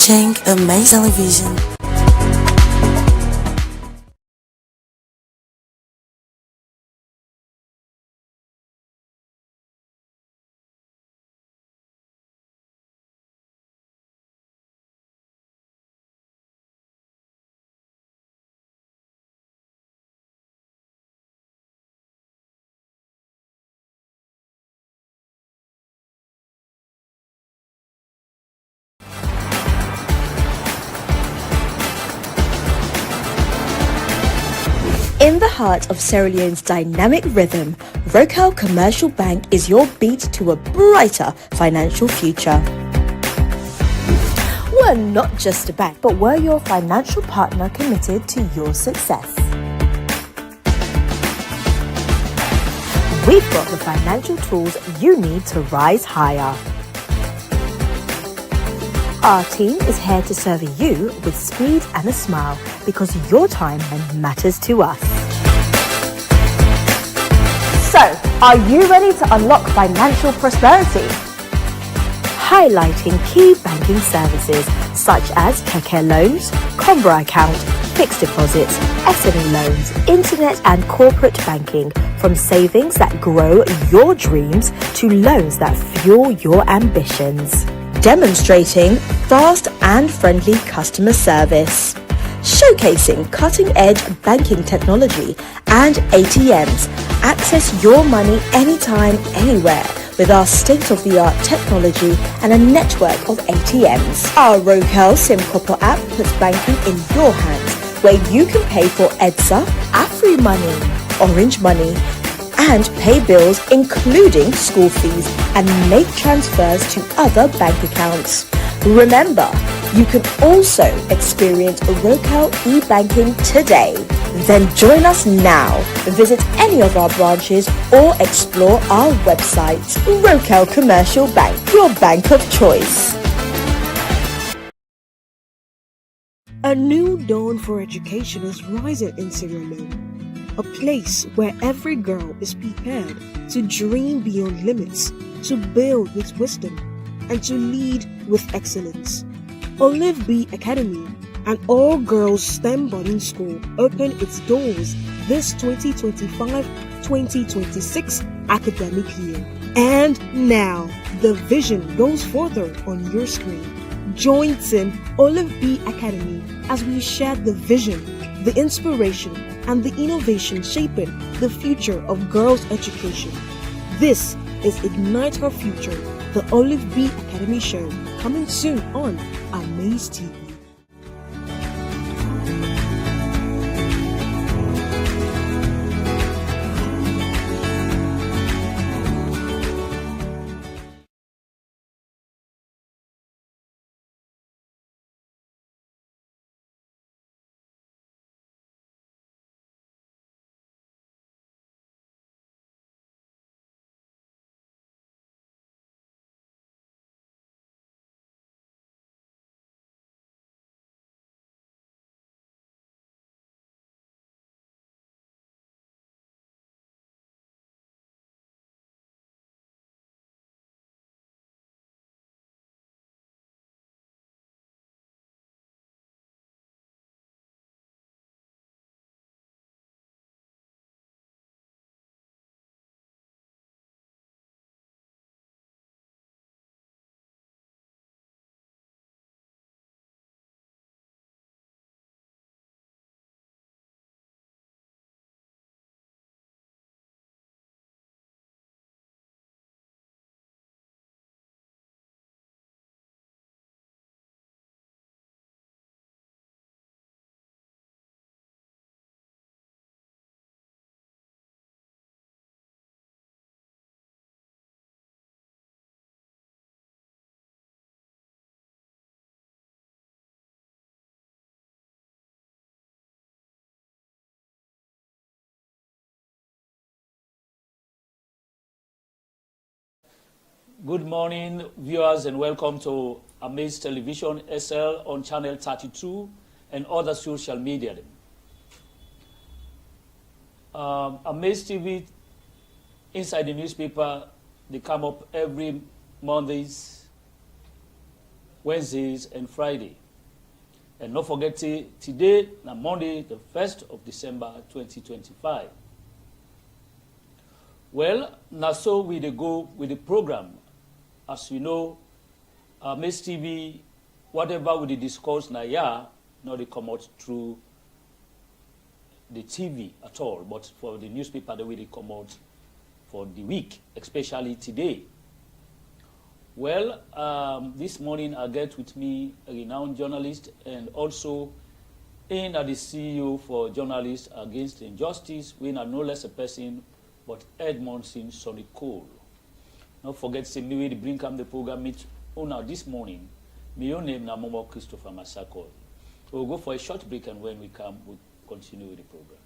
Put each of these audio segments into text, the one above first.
watching AMAZE television. In the heart of Sierra Leone's dynamic rhythm, Rocal Commercial Bank is your beat to a brighter financial future. We're not just a bank, but we're your financial partner committed to your success. We've got the financial tools you need to rise higher. Our team is here to serve you with speed and a smile because your time matters to us. So, are you ready to unlock financial prosperity? Highlighting key banking services such as Keke loans, Combra account, fixed deposits, SME loans, internet and corporate banking, from savings that grow your dreams to loans that fuel your ambitions. Demonstrating fast and friendly customer service, showcasing cutting-edge banking technology and ATMs. Access your money anytime, anywhere with our state-of-the-art technology and a network of ATMs. Our Rocal SIM Copper app puts banking in your hands, where you can pay for EDSA, Afri Money, Orange Money, and pay bills including school fees and make transfers to other bank accounts. Remember, you can also experience Rocal e-banking today. Then join us now. Visit any of our branches or explore our website. Rocal Commercial Bank, your bank of choice. A new dawn for education is rising in Sierra Leone. A place where every girl is prepared to dream beyond limits, to build with wisdom, and to lead with excellence. Olive B Academy, an all-girls STEM boarding school, opened its doors this 2025-2026 academic year. And now, the vision goes further on your screen. Join Team Olive B Academy as we share the vision, the inspiration, and the innovation shaping the future of girls' education. This is Ignite Her Future, the Olive B Academy show, coming soon on AMAZE TV. Good morning, viewers, and welcome to AMAZE Television SL on Channel 32 and other social media. AMAZE TV, inside the newspaper, they come up every Mondays Wednesdays and Friday. And not forget today, na Monday, the 1st of December 2025. Well, now so we go with the program. As you know, AMAZE TV, whatever we discuss now, not they come out through the TV at all, but for the newspaper, the way they come out for the week, especially today. Well, this morning I get with me a renowned journalist and also the CEO for Journalists Against Injustice, we are no less a person but Edmondson Sonny Cole. Don't forget to me to bring up the program meet this morning. My own name is Momo Christopher Masako. We'll go for a short break, and when we come, we'll continue with the program.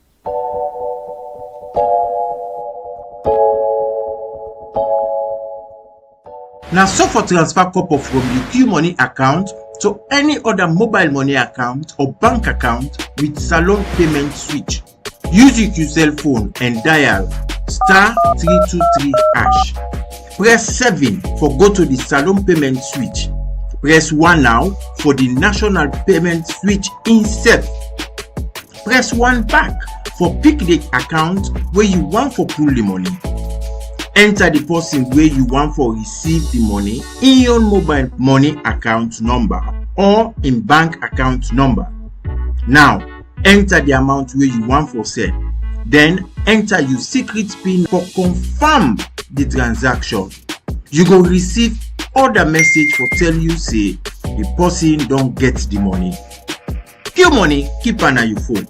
Now, so for transfer couple from the Q Money account to any other mobile money account or bank account with Salon Payment Switch. Use your cell phone and dial *323#. Press 7 for go to the Salon Payment Switch. Press 1 now for the National Payment Switch insert. Press 1 back for pick the account where you want for pull the money. Enter the person where you want for receive the money in your mobile money account number or in bank account number. Now, enter the amount where you want for send. Then enter your secret PIN for confirm the transaction. You go receive other message for tell you say the person don't get the money. Q Money, keep an eye on your phone.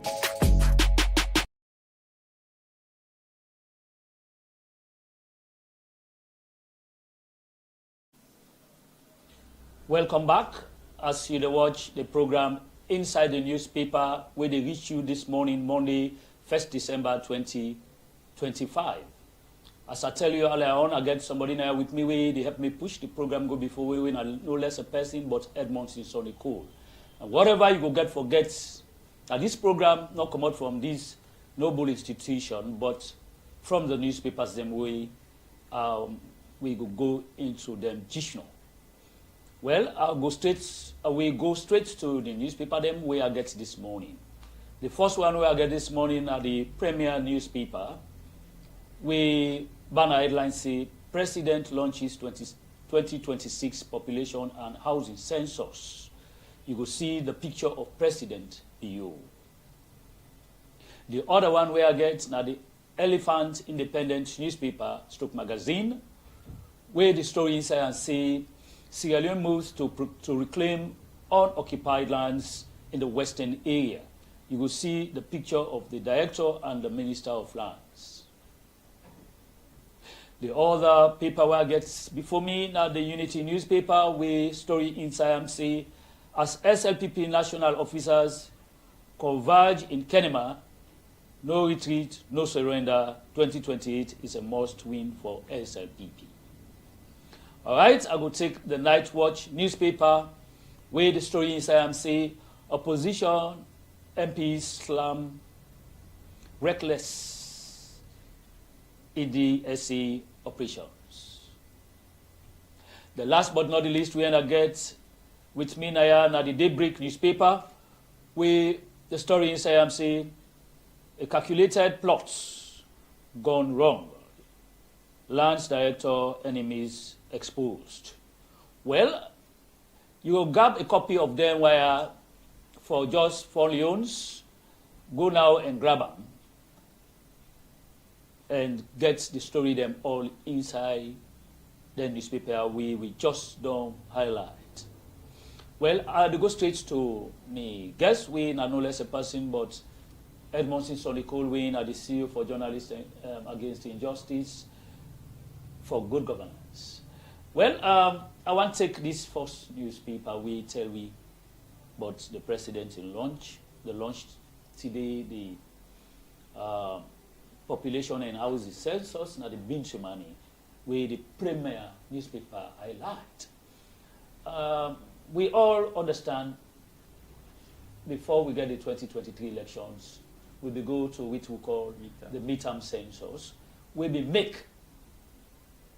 Welcome back as you watch the program Inside the Newspaper, where they reach you this morning, Monday, 1st December 2025. As I tell you earlier on, I get somebody now with me where they help me push the program go before we win, no less a person but Edmondson Sonny Cole. And whatever you go get, forget that this program not come out from this noble institution, but from the newspapers them way we go into them jishno. Well, we go straight to the newspaper them where I get this morning. The first one where I get this morning are the premier newspaper. We banner headline say President launches 2026 population and housing census. You will see the picture of President below. The other one where I get now the Elephant Independent newspaper stroke magazine, where the story inside and say Sierra Leone moves to reclaim unoccupied lands in the western area. You will see the picture of the director and the minister of lands. The other paper where I get before me now the Unity newspaper, where story inside say as SLPP national officers converge in Kenema, no retreat, no surrender. 2028 is a must-win for SLPP. All right, I will take the Night Watch newspaper, where the story inside say opposition MPs slam reckless EDSA operations. The last but not the least, we get with me now the Daybreak newspaper, where the story inside say a calculated plot gone wrong. Lance director enemies exposed. Well, you will grab a copy of them where for just 4 leons, go now and grab them and get the story them all inside the newspaper we just don't highlight. Well, I'll go straight to me. Guess we are no less a person but Edmondson Sonny Cole, we are the CEO for Journalists Against Injustice for Good Governance. Well, I want to take this first newspaper. We tell we about the president in launch. The launch today, the population and housing census, now the binge money, where the premier newspaper highlight. We all understand before we get the 2023 elections, we will go to what we call the midterm census, where we make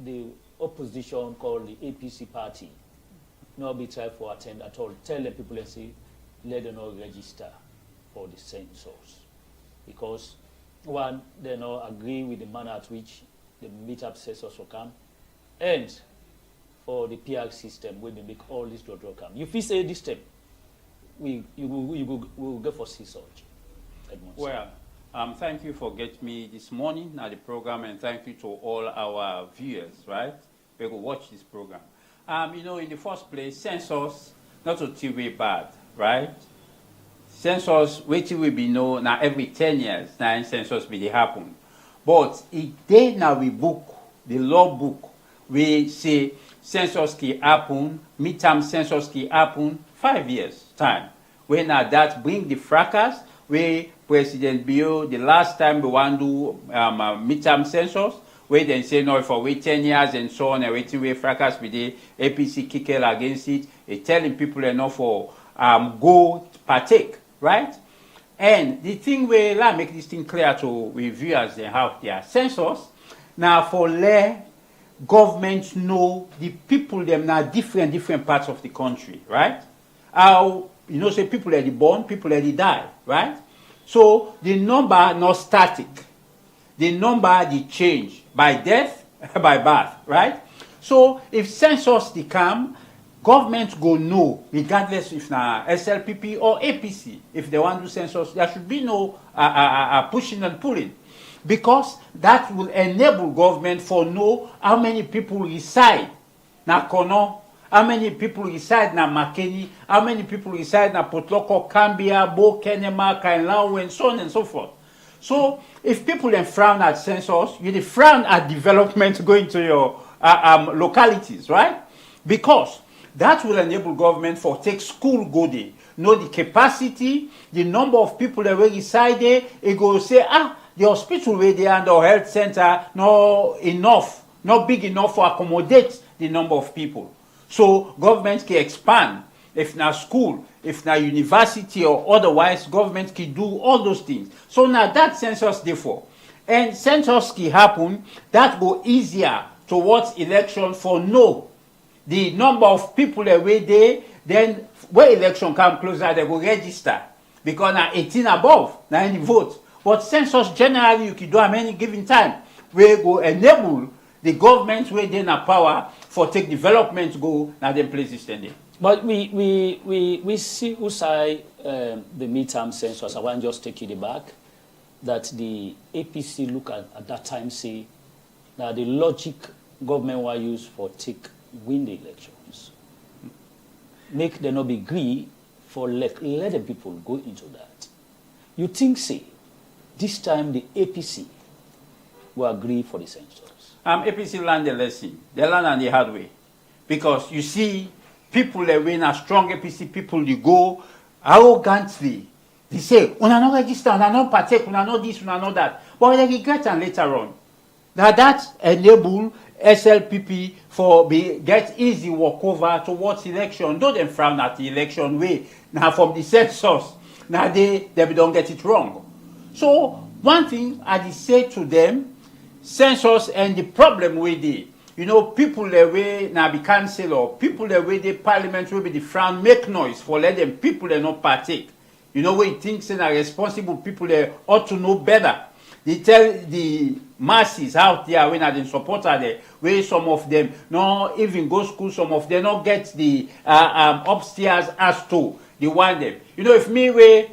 the opposition called the APC party not be tried for attend at all. Tell the people and say, let them not register for the census. Because one, they not agree with the manner at which the meetup census will come, and for the PR system, we make all this draw come. If we say this step, we will go for census. Well, thank you for getting me this morning at the program, and thank you to all our viewers, right? We will watch this program. You know, in the first place, census, not to TV bad, right? Census, waiting will be known now every 10 years, now census will happen. But it day now we book, the law book, we say census can happen, midterm census can happen 5 years time. When that bring the fracas, we President Bio, the last time we want to do midterm census, we then say no for wait 10 years and so on, and waiting we fracas with the APC kicker against it, telling people enough for go partake, right? And the thing we like make this thing clear to reviewers and how their census now for let government know the people them now different parts of the country, right? How you know say people are born, people are die, right? So the number not static. The number they change by death, by birth, right? So if census they come, government go know, regardless if na SLPP or APC, if they want to do census, there should be no pushing and pulling. Because that will enable government for know how many people reside na Kono, how many people reside na Makeni, how many people reside na Potloko, Cambia, Bo, Kenema, Kainlau, and so on and so forth. So if people then frown at census, you frown at development going to your localities, right? Because that will enable government for take school go there, know the capacity, the number of people that will reside there. It go say, the hospital where they and the health center not big enough to accommodate the number of people. So government can expand. If na school, if na university or otherwise, government can do all those things. So now that census therefore, and census can happen, that go easier towards election for know the number of people that were there. Then when election come closer, they go register because now 18 above, now any vote. But census generally you can do at any given time. We go enable the government where they na power for take development go now them places standing. But we see outside the midterm census. I want to just take you back that the APC look at that time say that the logic government will use for take win the elections. Make them not be agree for let the people go into that. You think say this time the APC will agree for the census? APC learned the lesson. They learn on the hard way. Because you see, people that win a strong APC people, they go arrogantly. They say, "Una not register, una not partake, una not this, una not that." But they regret and later on. Now that enable SLPP for get easy walkover towards election. Don't them frown at the election way. Now from the census, now they don't get it wrong. So one thing I say to them, census and the problem with it. You know, people that way now be councillor, people that way the parliament will be the frown, make noise for let them people that not partake. You know, we think say are responsible people that ought to know better. They tell the masses out there when are the supporter there, where some of them no even go school, some of them not get the upstairs as to they want them. You know, if me way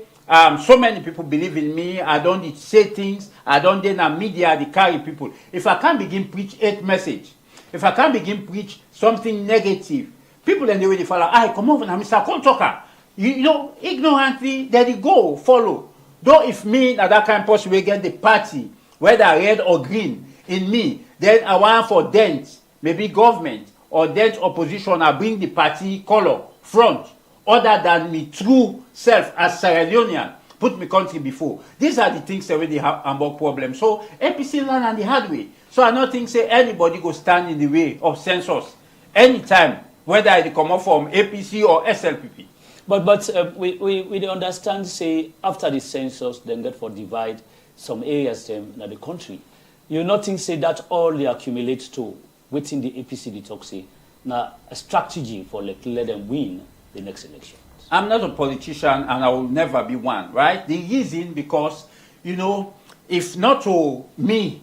so many people believe in me, I don't say things, I don't then a media they carry people. If I can't begin preach hate message, if I can't begin preach something negative, people then they will follow. Come over now, Mr. Kontoka. You know, ignorantly they go follow. Though if me at that kind of person will get the party, whether red or green, in me, then I want for dent, maybe government or dent opposition, I bring the party color front, other than me true self as Sierra Leonean, put me country before. These are the things that really have Hamburg problem. So APC learn on the hard way. So I don't think say anybody go stand in the way of census anytime, whether it come up from APC or SLPP. But we understand say after the census then get for divide some areas in the country. You not think say that all they accumulate to within the APC they talk say now a strategy for let them win the next election? I'm not a politician and I will never be one, right? The reason because, you know, if not to me,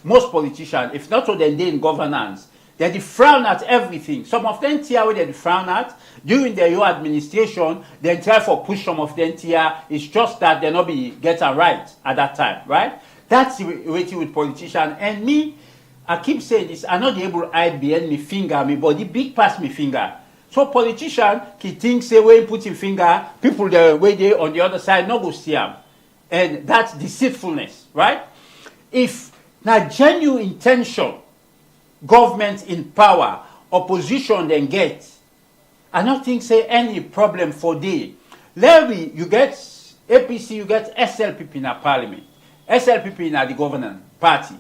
most politicians, if not to them, they in governance, they frown at everything. Some of them tear where they frown at. During their your administration, they try for push some of them tear. It's just that they not be getting right at that time, right? That's the way with politicians. And me, I keep saying this, I'm not able to hide behind me finger, me body big past me finger. So politician, he thinks say when he put his finger, people the way they on the other side not go see him. And that's deceitfulness, right? If now genuine intention, government in power, opposition then get, I don't think say any problem for day. Larry, you get APC, you get SLPP in a parliament. SLPP in the governing party.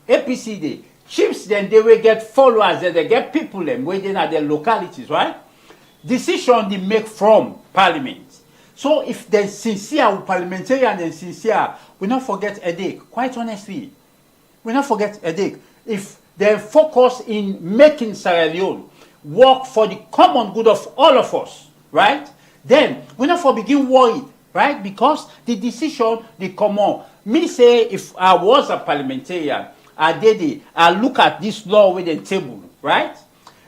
APC they chiefs then they will get followers, then they get people them waiting at their localities, right? Decision they make from parliament. So if they're sincere parliamentarian and sincere, we not forget headache. Quite honestly, we not forget headache. If they focus in making Sierra Leone work for the common good of all of us, right? Then we not for begin worried, right? Because the decision they come on. Me say if I was a parliamentarian, I look at this law with the table, right?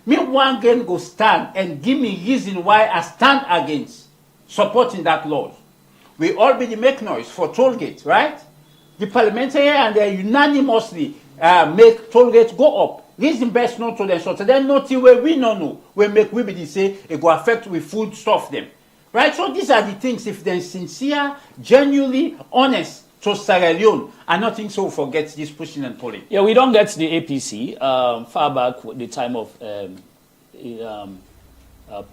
Me one can go stand and give me reason why I stand against supporting that law. We all be the make noise for toll gate, right? The parliamentarian and they unanimously make toll gate go up. Reason best not to them, so to them nothing where we no know. We make we be the say it go affect with food stuff them. Right? So these are the things if they're sincere, genuinely honest to Sierra Leone, I don't think so forget this pushing and pulling. Yeah, we don't get the APC far back the time of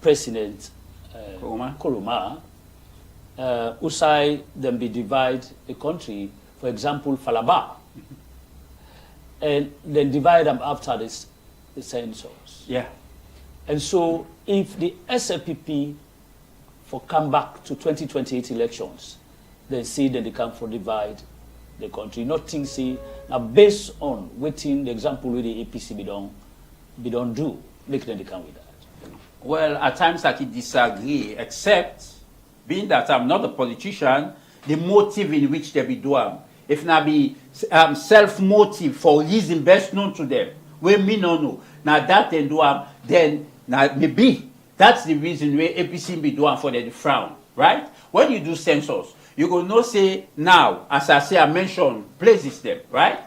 President Koroma. Usai then be divide the country, for example, Falaba, and then divide them after this, the census. Yeah. And so if the SLPP for come back to 2028 elections, then see that they come for divide the country. Nothing see now based on waiting the example with the APC be don't do, make them they come with that. Well, at times I can disagree, except being that I'm not a politician, the motive in which they be doing. If now be self-motive for reason best known to them, we me no know. Now that they do then now maybe that's the reason where APC be doing for the frown, right? When you do census, you go no say now, as I say, I mentioned places them, right?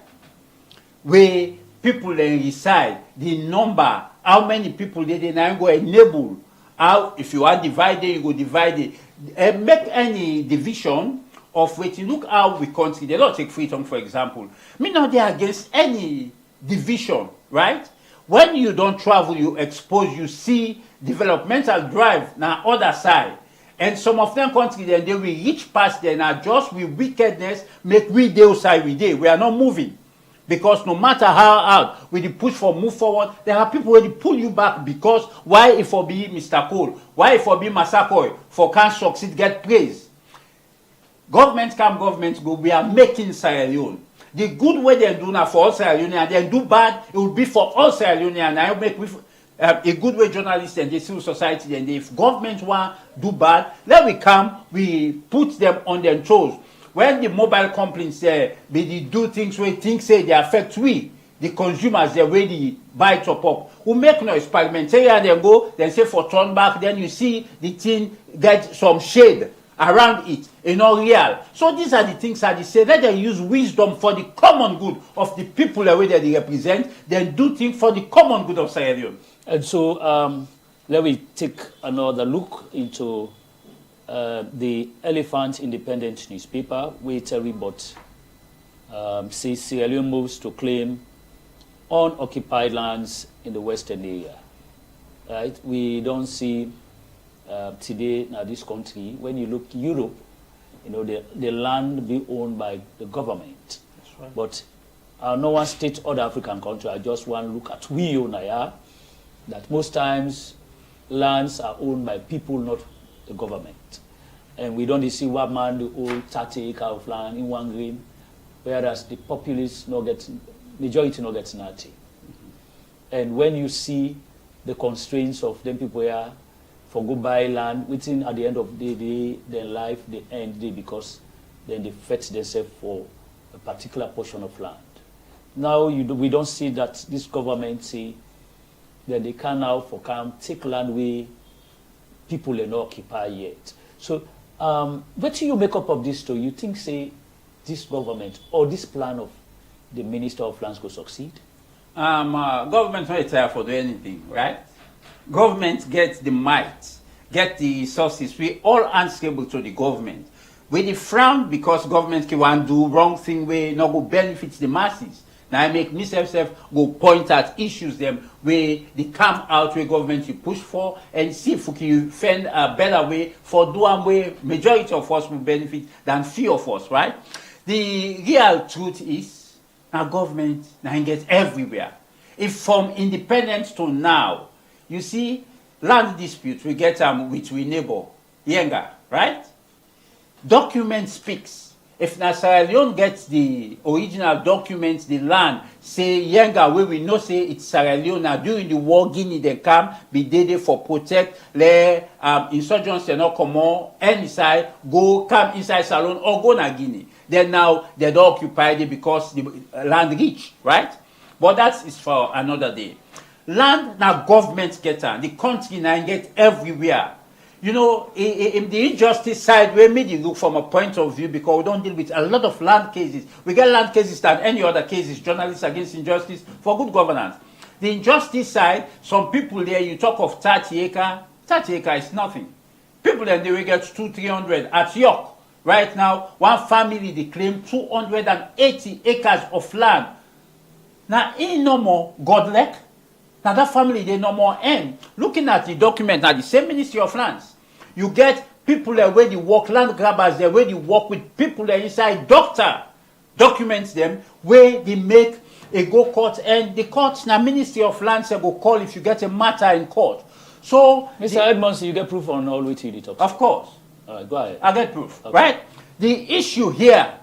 Where people then reside, the number, how many people they now go enable, how if you are divided, you go divide it. And make any division of which you look how we country, they don't take freedom, for example. Me not they against any division, right? When you don't travel, you expose, you see developmental drive now other side. And some of them countries, then they will reach past there now just with wickedness, make we day outside we day. We are not moving. Because no matter how hard we the push for move forward, there are people who pull you back because why if for be Mr. Cole, why if for be Massakoy, for can't succeed, get praise. Government come, government go, we are making Sierra Leone. The good way they do now for all Sierra Leone and they do bad, it will be for all Sierra Leone and I make with a good way journalists and the civil society and if government want do bad, let we come, we put them on their toes. When the mobile companies they do things where things say they affect we, the consumers they already buy top up. Who make noise parliamentarian then go, then say for turn back, then you see the thing get some shade around it, not real. So these are the things that they say, let them use wisdom for the common good of the people that they represent, then do things for the common good of Sierra Leone. And so let me take another look into the Elephant Independent newspaper, where Terry Bott says Sierra Leone moves to claim unoccupied lands in the western area. Right? We don't see today in this country, when you look Europe, the land be owned by the government. That's right. But no one state other African country, I just want to look at we own here, that most times lands are owned by people, not the government. And we don't see what man the old 30 acre of land in one green, whereas the populace majority not gets nothing. And when you see the constraints of them people here for go buy land, within at the end of the day, their life, they end day because then they fetch themselves for a particular portion of land. Now we don't see that this government say that they can now for come take land where people are not occupy yet. So what do you make up of this story? You think say this government or this plan of the Minister of Lands will succeed? Government not try for do anything, right? Government get the might, get the resources. We all answerable to the government. We the frown because government can want do wrong thing where not go benefit the masses. Now I make myself go point at issues them where they come out where government you push for and see if we can find a better way for doing where majority of us will benefit than few of us, right? The real truth is now government now gets everywhere. If from independence to now, you see land dispute we get with we neighbor, Yenga, right? Document speaks. If Sierra Leone gets the original documents, the land, say Yenga, where we know say it's Sierra Leone, now during the war, Guinea, they come, be there for protect, the insurgents, they not come on, any side, go, come inside Sierra Leone, or go na Guinea. Then now, they don't occupy it because the land rich, right? But that is for another day. Land, now government get on, the country now get everywhere. You know, in the injustice side, we may look from a point of view because we don't deal with a lot of land cases. We get land cases than any other cases, journalists against injustice for good governance. The injustice side, some people there, you talk of 30 acre is nothing. People then they will get 200-300 at York. Right now, one family, they claim 280 acres of land. Now, in no more godlike. Now that family, they no more end. Looking at the document, now the same Ministry of Lands, you get people there where they work, land grabbers there where they work with people there inside, doctor documents them where they make a go court, and the courts now Ministry of Lands go call if you get a matter in court. So Mr. Edmonds, you get proof on all which you talk. Of course. Go ahead. I get proof. Okay. Right? The issue here,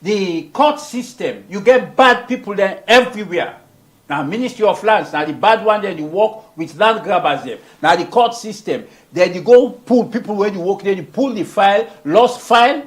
the court system, you get bad people there everywhere. Now, Ministry of Lands, now the bad one, then you work with land grabbers there. Now, the court system, then you go pull people where you work, then you pull the file, lost file,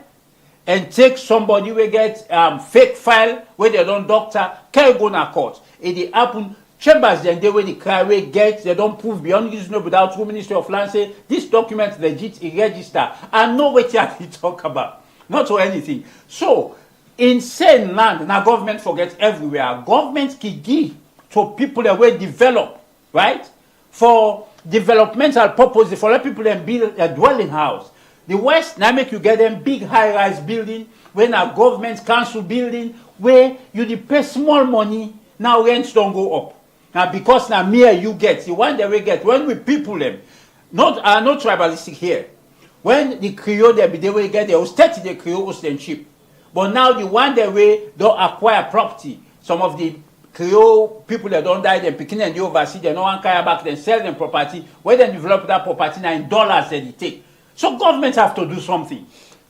and take somebody who get fake file where they don't doctor, can't go to court. It happen, chambers then they where the cry where get, they don't prove beyond reasonable without through Ministry of Lands say, this document legit, register, and know what you talk about. Not for anything. So, insane land, now government forget everywhere. Government can give to people that will develop, right? For developmental purposes, for let people then build a dwelling house. The West now make you get them big high-rise building, when a government council building, where you pay small money, now rents don't go up. Now because now mere you get, the one that we get, when we people them, not tribalistic here. When the Creole they will get, they will start the Creole cheap. But now the one that we don't acquire property, some of the Creole people that don't die, then picking and the overseas, they no one carry back, then sell them property. Where they develop that property now in dollars that they take. So government have to do something.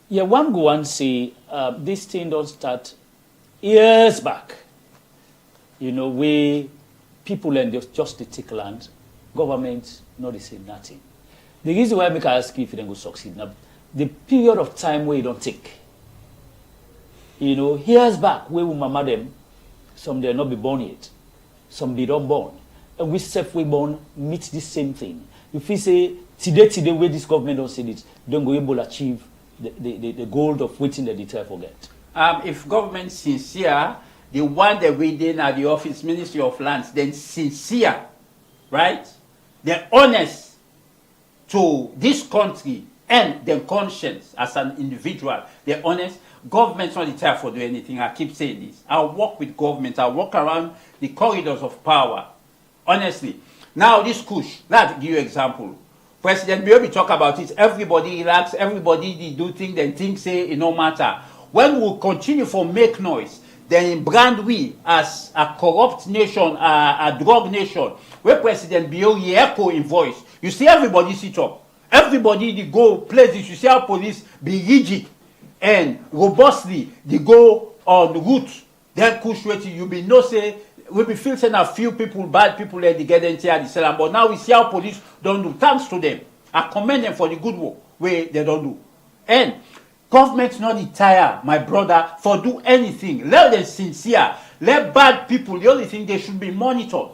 Yeah, one go and say this thing don't start years back. You know, where people and just they take land, government not they say nothing. The reason why I make ask if they go succeed now, the period of time where you don't take. You know, years back where we mama them. Some they not be born yet. Some they don't born. And we self we born meet this same thing. If we say today where this government don't say it, don't go able to achieve the goal of waiting that they try forget. If government sincere, the one that we did at the office Ministry of Lands, then sincere, right? They're honest to this country and their conscience as an individual. They're honest. Government's not the time for do anything. I keep saying this. I work with government. I walk around the corridors of power. Honestly. Now this push. Let's give you an example. President Biobi talk about it. Everybody relax. Everybody do things. Then things say it no matter. When we continue for make noise, then brand we as a corrupt nation, a drug nation, where President Biobi echo in voice. You see everybody sit up. Everybody they go places. You see how police be rigid and robustly they go on route. Then push waiting. You be no say we be feel saying a few people, bad people, they get into the cell, but now we see how police don't do. Thanks to them. I commend them for the good work where they don't do. And government not retire, my brother, for do anything. Let them sincere. Let bad people, the only thing they should be monitored.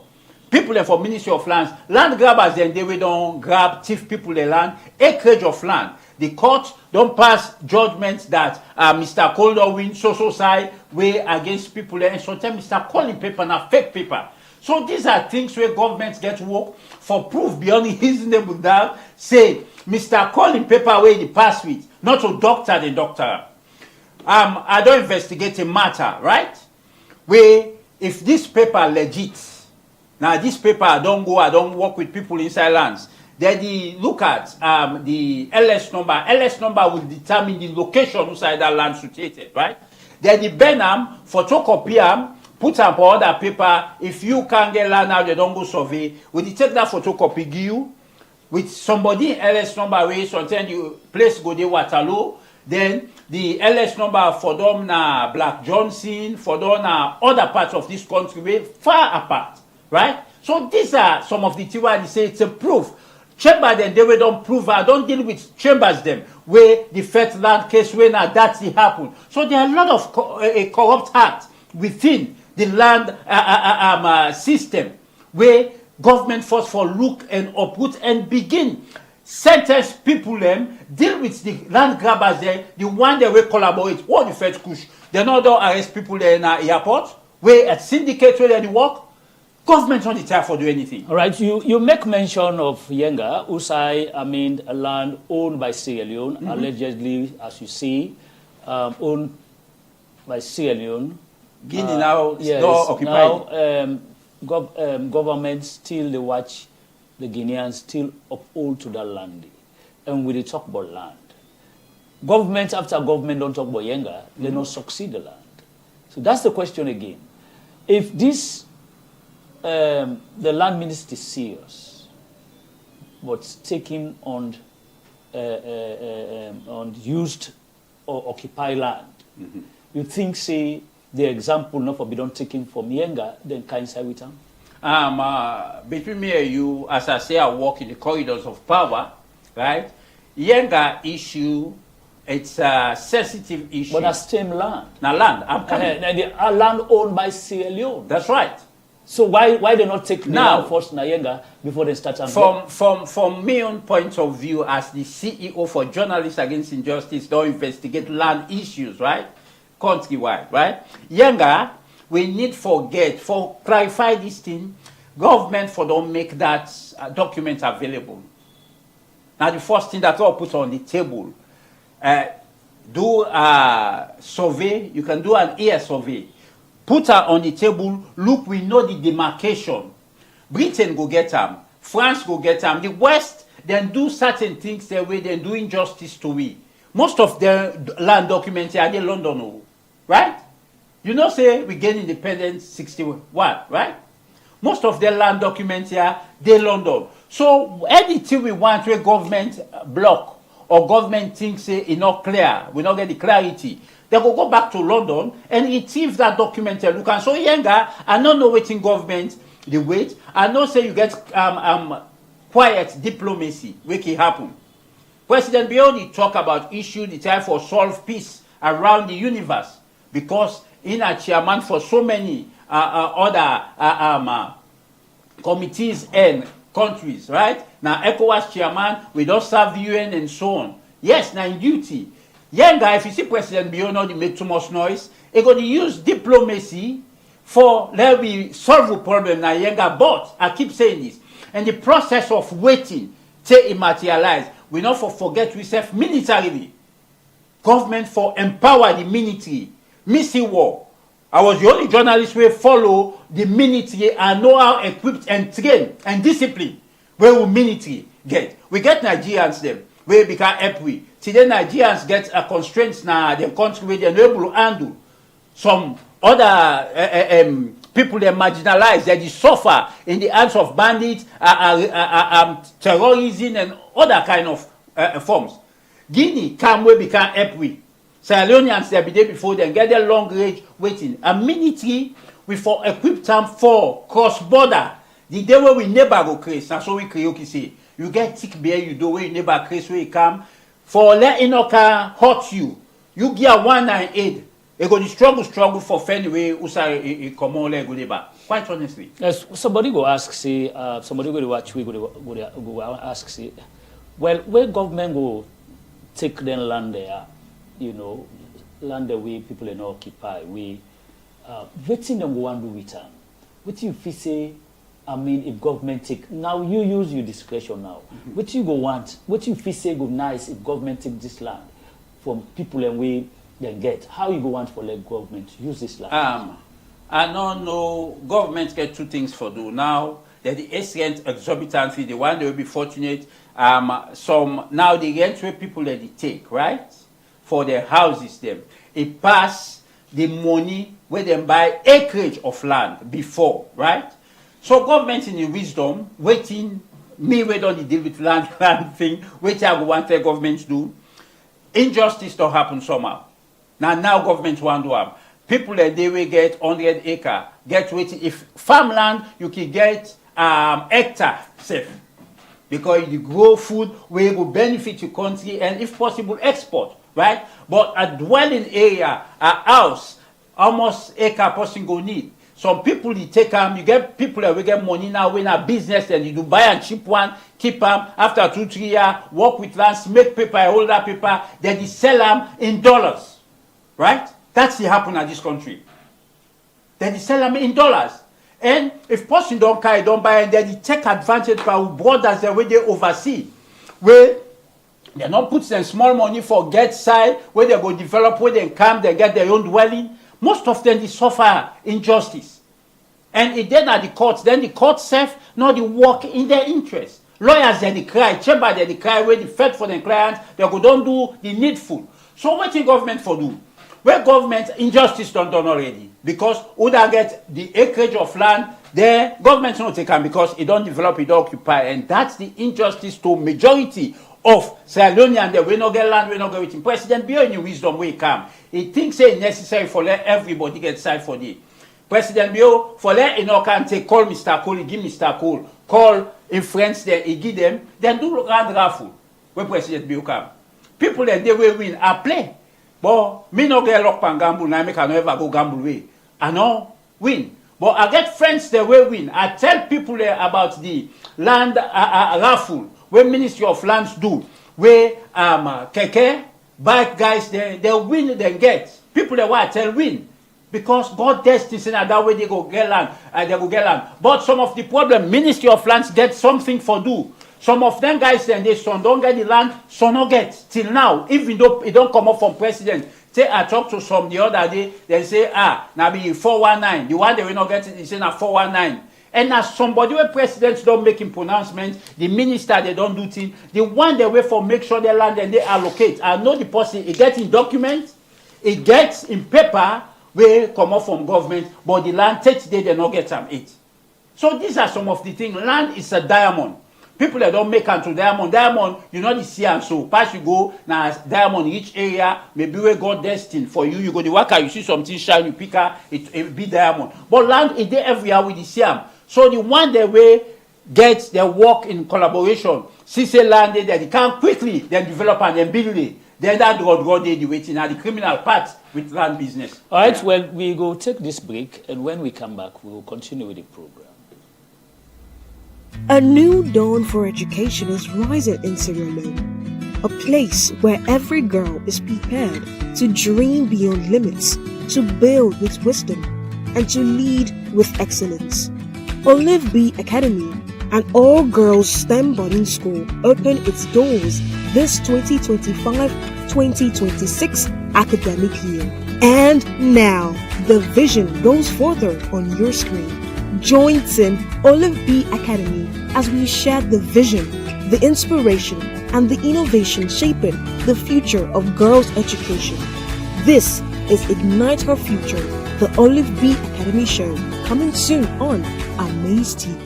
People there for Ministry of Lands, land grabbers, then they don't grab, thief people the land, acreage of land. The court don't pass judgments that Mr. Calder win so side way against people there. And sometimes Mr. calling paper and a fake paper. So these are things where governments get work for proof beyond reasonable doubt. Say, Mr. calling paper where he pass with, not to doctor the doctor. I don't investigate a matter, right? Where if this paper legit, now this paper I don't work with people inside lands. Then they look at the LS number. LS number will determine the location inside that land situated, right? Then the Benham, photocopy them, put them on other paper. If you can't get land now, they don't go survey. We take that photocopy, give you with somebody LS number where sometimes you place go there Waterloo. Then the LS number for them na Black Johnson, for them na other parts of this country way far apart, right? So these are some of the things where they say it's a proof. Chamber then they don't prove. I don't deal with chambers them where the first land case when that's happened. So there are a lot of corrupt acts within the land system where government force for look and uproot and begin sentence people them deal with the land grabbers there, the one they will collaborate. What the first push? They not don't arrest people there in the airport where at syndicate where they work. Government not the time for do anything. All right, you make mention of Yenga, Usai, a land owned by Sierra Leone, allegedly, as you see, owned by Sierra Leone. Guinea now is yes, not occupied. Now, government still they watch the Guineans still uphold to that land. And we talk about land. Government after government don't talk about Yenga, they don't succeed the land. So that's the question again. If this the land minister is serious, but taking on used or occupied land, you think, say, the example not for be done taken from Yenga, then can say with them? Between me and you, as I say, I walk in the corridors of power, right? Yenga issue, it's a sensitive issue. But that's same land. Now land, I'm coming. And the land owned by Sierra Leone. That's right. So why they not take now first Yenga before they start? From my own point of view, as the CEO for Journalists Against Injustice, don't investigate land issues, right? Countrywide, right? Yenga, we need for clarify this thing. Government for don't make that document available. Now the first thing that I'll put on the table, do a survey. You can do an ear survey. Put her on the table. Look, we know the demarcation. Britain go get them. France go get them. The West then do certain things their way. Then do injustice to we. Most of their land documents are in London, right? You know, say we gain independence 61, right? Most of their land documents are they London. So anything we want where government block or government thinks say it's not clear, we not get the clarity. They will go back to London and retrieve that document. Look, and so Yenga, I don't know waiting government, the wait. I know say you get quiet diplomacy, which can happen. President Bioni talk about issue the time for solve peace around the universe because in a chairman for so many other committees and countries, right? Now ECOWAS chairman, we don't serve the UN and so on. Yes, now in duty. Yenga, if you see President Bioni, they make too much noise, they're going to use diplomacy for let me solve the problem now, Yenga. But I keep saying this, and the process of waiting till it materialize, we not forget we self militarily. Government for empower the military. Missing war. I was the only journalist who follow the military and know how equipped and trained and disciplined where will military get. We get Nigerians them where become help we. Today Nigerians get constraints now the country where they're able to handle. Some other people they marginalized, they suffer in the hands of bandits, terrorism and other kind of forms. Guinea come where become help we. Sierra Leoneans they be there before them get their long range waiting. A military we for equip them for cross-border. The day where we never go crazy. That's what we create, say. You get tick beer, you do where you never crazy, where you come. For let inoka hurt you. You get 198. You go the struggle for anyway, usa come on go neighbor. Quite honestly. Yes, somebody go ask, say, somebody go watch, we go ask, say, well, where government go take them land there, you know, land the way people in occupy, we, waiting them go and do with them. What you feel say, I mean, if government take, now you use your discretion now. What you go want, what you feel say go nice if government take this land from people and we then get, how you go want for like government to use this land? I don't know, government get two things for do now. That the rent exorbitant fee, the one they will be fortunate. Some now the rent where people that they take, right? For their houses them. It pass the money where they buy acreage of land before, right? So government in the wisdom, waiting, me wait on the deal with land thing, waiting I want the government to do. Injustice don't happen somehow. Now government want to have. People that they will get 100 acre, get waiting. If farmland, you can get hectare safe. Because you grow food where it will benefit your country and if possible export, right? But a dwelling area, a house, almost acre person go need. Some people you take them, you get people that will get money now when a business and you do buy a cheap one, keep them after 2-3 years, work with lands, make paper, hold that paper, then you sell them in dollars. Right? That's what happen in this country. Then you sell them in dollars. And if person don't carry, don't buy, and then you take advantage by brothers the way they oversee. Where they not put some small money for get side, where they go develop, where they come, they get their own dwelling. Most of them they suffer injustice. And it then at the courts, then the courts self, not the work in their interest. Lawyers then they cry, chamber then they cry, where they fight for their clients, they go don't do the needful. So what the government for do? Where government injustice done already. Because who don't get the acreage of land, the government not take them because it don't develop, it don't occupy. And that's the injustice to majority of Sierra Leoneans that we not get land, we not get it. President beyond your wisdom will come. He thinks it's necessary for let everybody get side for the President Bio for let can take call Mr. Cole, he give Mr. Cole, call in friends there, he give them, then do round raffle when President Bio come. People that they will win are play. But me no get lock and gamble, now I can never go gamble way. I know win. But I get friends that will win. I tell people there about the land raffle where Ministry of Lands do, where keke, bike guys they win then get. People that want tell win. Because God destiny and that way they go get land, they go get land. But some of the problem, Ministry of Lands get something for do. Some of them guys then they son don't get the land, son not get till now. Even though it don't come up from president. Say I talked to some the other day, they say now be 419. The one they will not get it, they say now 419. And as somebody where presidents don't make him pronouncements, the minister they don't do things. The one they wait for make sure they land and they allocate. I know the person it gets in documents, it gets in paper where come up from government, but the land 30 days they not get them it. So these are some of the things. Land is a diamond. People that don't make into diamond, you know the sea and so. Pass you go, now diamond each area, maybe where God destined for you. You go the worker, you see something shine, you pick up, it be diamond. But land is there everywhere with the sea. So the one that way gets their work in collaboration. See say land there, they can quickly then develop and then build it. Then that God they waiting at the criminal part with land business. All right, yeah. Well, we go take this break, and when we come back, we will continue with the program. A new dawn for education is rising in Sierra Leone, a place where every girl is prepared to dream beyond limits, to build with wisdom, and to lead with excellence. Olive B Academy, an all-girls STEM boarding school, opened its doors this 2025-2026 academic year. And now, the vision goes further on your screen. Join Team Olive B Academy as we share the vision, the inspiration, and the innovation shaping the future of girls' education. This is Ignite Her Future, the Olive B Academy show, coming soon on AMAZE TV.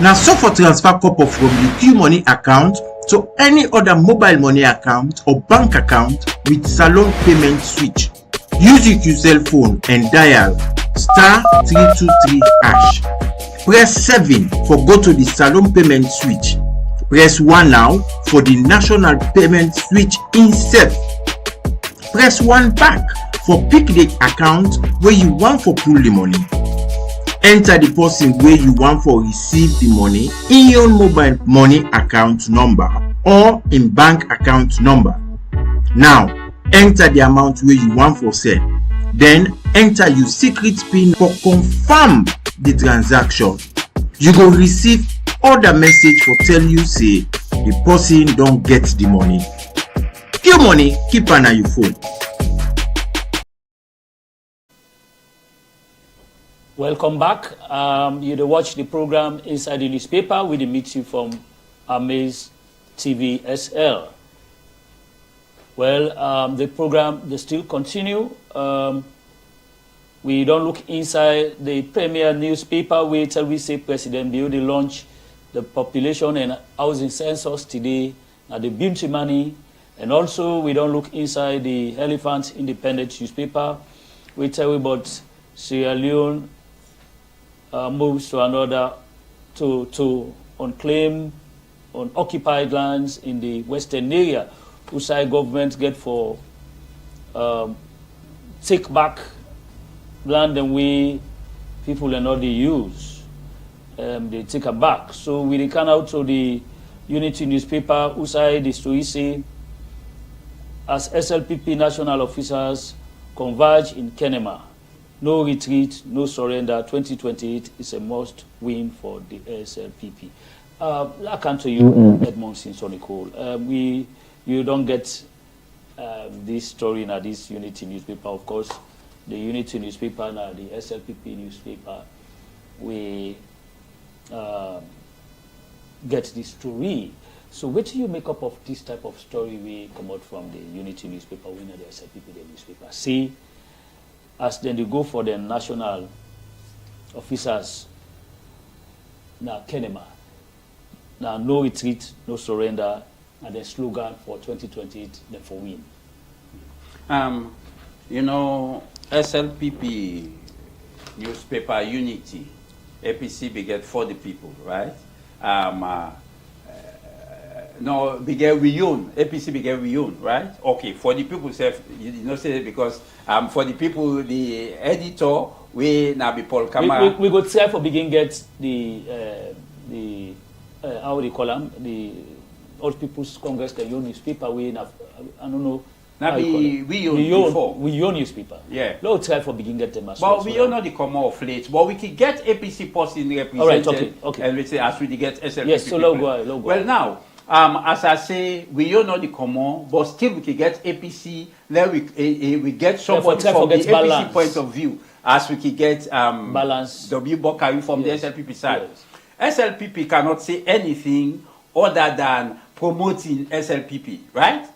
Now, so for transfer couple from the Q Money account to any other mobile money account or bank account with Salon payment switch. Use your cell phone and dial *323#. Press 7 for go to the Salon payment switch. Press 1 now for the national payment switch itself. Press 1 back for pick the account where you want for pull the money. Enter the person where you want for receive the money in your mobile money account number or in bank account number. Now, enter the amount where you want for send. Then enter your secret PIN for confirm the transaction. You go receive other message for tell you say the person don't get the money. Q Money, keep an eye on your phone. Welcome back. You watch the program Inside the Newspaper. We meet you from AMAZE TV SL. Well, the program they still continue. We don't look inside the premier newspaper. We say President Biode launch the population and housing census today at the Bounty Money. And also we don't look inside the Elephant Independent newspaper. We tell you about Sierra Leone moves to another to unclaimed, unoccupied lands in the western area. Usai government get for take back land and we people are not the use. They take it back. So we can out to the Unity newspaper. Usai the story say as SLPP national officers converge in Kenema. No retreat, no surrender. 2028 is a must win for the SLPP. I come to you, Edmond Sinsonico. You don't get this story in this Unity newspaper. Of course, the Unity newspaper and the SLPP newspaper, we get this story. So what do you make up of this type of story we come out from the Unity newspaper, we know the SLPP the newspaper? See, as then they go for the national officers, now Kenema, now no retreat, no surrender, and the slogan for 2028, then for win. You know, SLPP newspaper Unity, APC beget for the people, right? No, began we own. APC began we own, right? Okay, for the people, you know, say because for the people, the editor, we now be Paul Kamara. We go try for begin get the how they call them, the Old People's Congress, the own newspaper. We have, I don't know. Now we own before. We own newspaper. Yeah. Let's try for begin get them as well. But we own not the common of late. But we can get APC person represented. All right, okay. And we say as we get SLPP. Yes, so logo. Well now. As I say, we don't know the common, but still we can get APC. Then we get somebody from the APC balance. Point of view, as we can get balance. W. Bokari from yes. the SLPP side. Yes. SLPP cannot say anything other than promoting SLPP, right?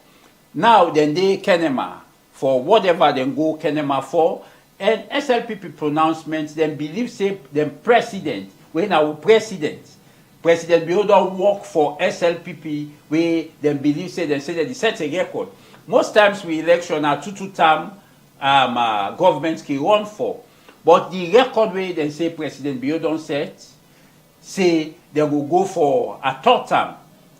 Now then they Kenema for whatever they go Kenema for, and SLPP pronouncements. Then believe say them president when our president. President Biode work for SLPP, we then believe say that they set a record. Most times we election are 2 term governments can run for. But the record way they say President Biode set, say they will go for a 3rd term.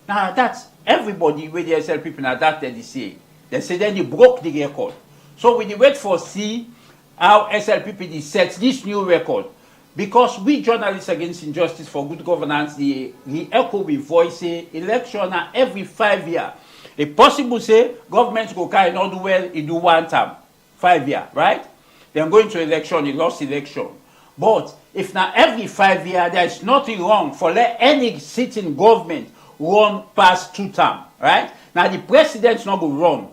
Now that's everybody with the SLPP now that they say. They say then you broke the record. So we wait for see how SLPP set this new record. Because we journalists against injustice for good governance, the echo we voice say election every 5 years. If possible say government go carry not do well, it do 1 term, 5 years, right? Then going to election, it lost election. But if now every 5 years, there is nothing wrong for let any sitting government run past 2 terms, right? Now the president's not going to run.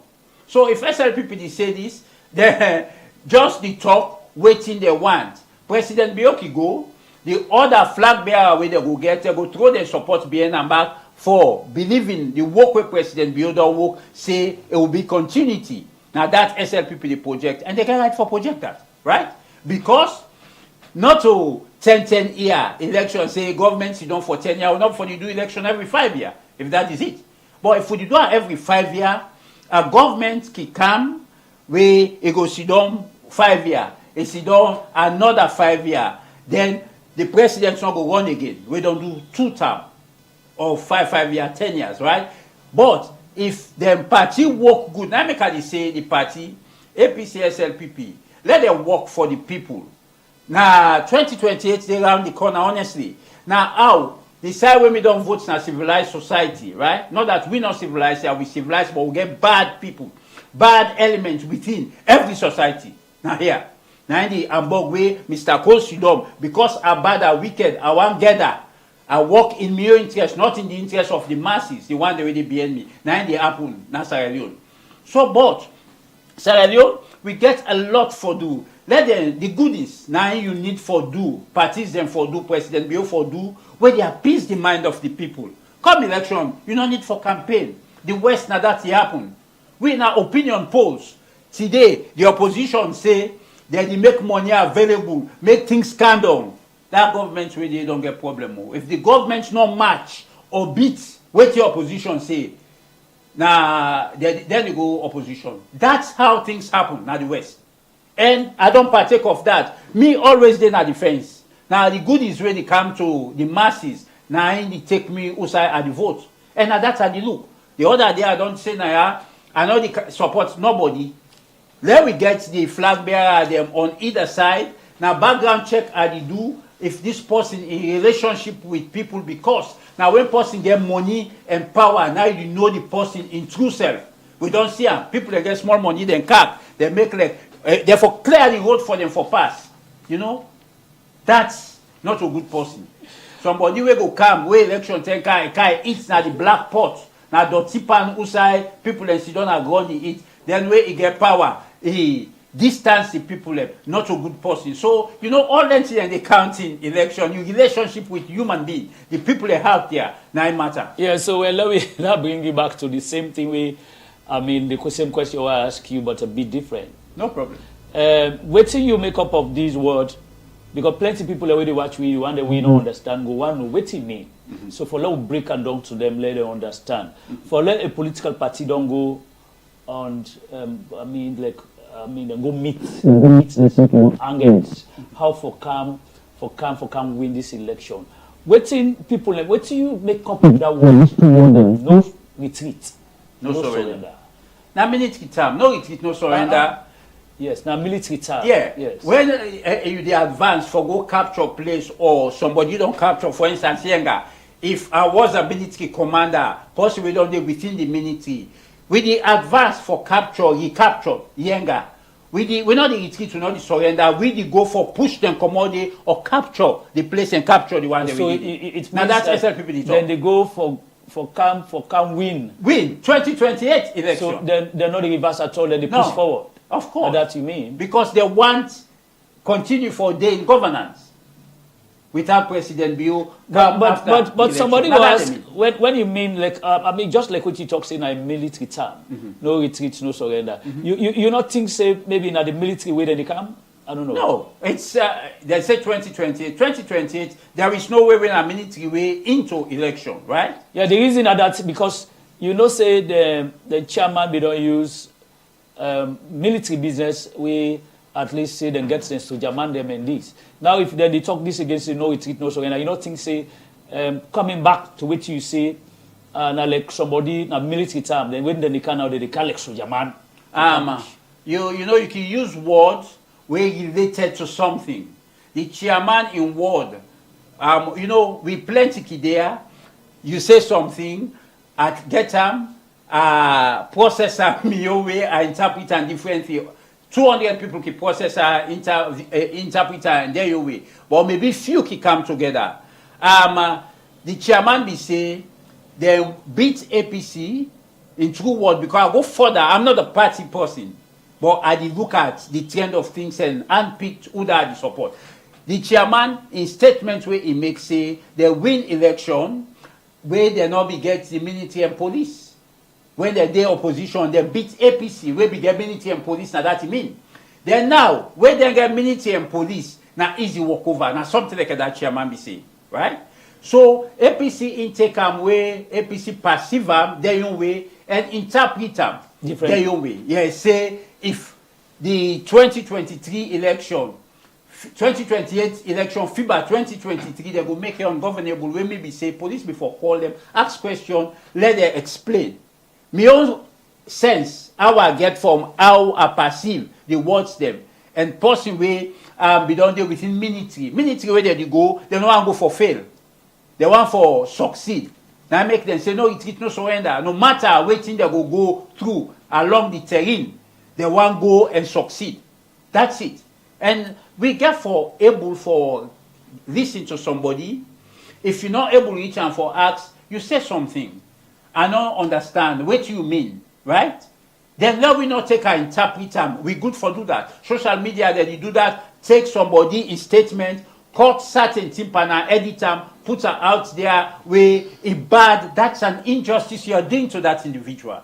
So if SLPP say this, then just the talk waiting they want. President Biode go, the other flag bearer where they go get, they go throw their support behind and back for believing the work where President Biode work, say it will be continuity. Now that SLPP the project, and they can write for project that, right? Because not to 10 year election, say government sit down for 10 years, not for you do election every 5 years, if that is it. But if we do it every 5 years, a government can come, where it go sit down 5 years, it sit down another 5 years, then the president not go run again. We don't do 2 terms of 5 years, 10 years, right? But if the party work good, now make I say the party, APC, SLPP, let them work for the people. Now, 2028, they round the corner, honestly. Now, how? The side when we don't vote in a civilized society, right? Not that we're not civilized, we civilized, but we get bad people, bad elements within every society. Now, here. Now, in the Hamburg way, Mr. Cole Sidom, because I'm bad or wicked, I want gather. I work in my own interest, not in the interest of the masses, the one that already behind me. Now, in the apple, now, Sierra Leone. So, but, Sierra Leone, we get a lot for do. Let them, the goodies now you need for do, parties them for do, president Bio for do, where they appease the mind of the people. Come election, you don't need for campaign. The West now that happen. We in our opinion polls today, the opposition say that they make money available, make things scandal. That government really don't get problem. If the government not match or beat what the opposition say, now then you go opposition. That's how things happen now the West. And I don't partake of that. Me always there na defense. Now the good is when it come to the masses. Now they take me outside at the vote. And now that's how they look. The other day I don't say now I know they support nobody. Then we get the flag bearer them on either side. Now background check I do if this person in relationship with people, because now when person get money and power, now you know the person in true self. We don't see them. People that get small money, then cap, they make like therefore clear the road for them for pass. You know, that's not a good person. Somebody will go come where election take kai eats now the black pot. Now dirty pan outside people and sit down and go on eat. Then where he get power, he distance the people, not a good person. So, you know, all that and they counting election, your relationship with human being, the people they have there, now it matter. Yeah, so let me bring you back to the same thing the same question I ask you, but a bit different. No problem. Wait till you make up of these words, because plenty of people already watch you and we don't understand, go one, what it mean. So for let break and down to them, let them understand. For let a political party don't go on, go meet angles. How for come win this election. Waiting people, what do you make up of that word? No retreat, no surrender. Now military term, no retreat, no surrender. Yes, now military term. Yeah. Yes. When you the advance for go capture place or somebody don't capture, for instance, Yenga. If I was a military commander, possibly don't within the military. With the advance for capture, he captured Yenga. We not the retreat, we not the surrender. We the go for push them commodity or capture the place and capture the one. So it now that's SLPP. Then they go for come win. Win 2028 election. So then they're not the reverse at all. Then they push forward. Of course. That's you mean because they want continue for day in governance without President Bio. But somebody was when you mean like just like what you talk saying a military term, no retreat, no surrender. You not think say maybe in the military way then they come? I don't know. No, it's they say 2028. 2028, there is no way we're a military way into election, right? Yeah, the reason that because you know say the chairman they don't use military business we at least say then get sense to German them and this. Now if then they talk this against the no retreat, no surrender, you know think say coming back to what you say now like somebody in a military term, then when they can now they call like so German. You know you can use words where related to something. The chairman in word, you know, we plenty there. You say something, at get them, process your way, interpret and different thing. 200 people can process interpret and their way. But maybe few can come together. The chairman be say they beat APC in true word because I go further. I'm not a party person. But I did look at the trend of things and handpicked who that support. The chairman, in statement where he makes say they win election, where they not be get the military and police. When they day opposition, they beat APC, where we get military and police, now that he mean. Then now, where they get military and police, Now easy walk over. Now something like that chairman be saying, right? So APC intake way, APC perceive their own way and interpret them their own way. Yeah, say if the 2023 election, 2028 election, FIBA 2023, they go make it ungovernable. We maybe say police before call them, ask question, let them explain. My own sense, how I get from how I perceive the words them and person way be done there within military. Military where they go, they don't want to go for fail. They want for succeed. Now make them say no retreat, no surrender. No matter waiting they go through along the terrain, they want go and succeed. That's it. And we get for able for listen to somebody. If you're not able to reach and for ask, you say something. I don't understand what you mean, right? Then let we not take our interpret them. We good for do that. Social media that you do that, take somebody in statement, cut certain timpana, edit them, put her out there where it bad. That's an injustice you're doing to that individual,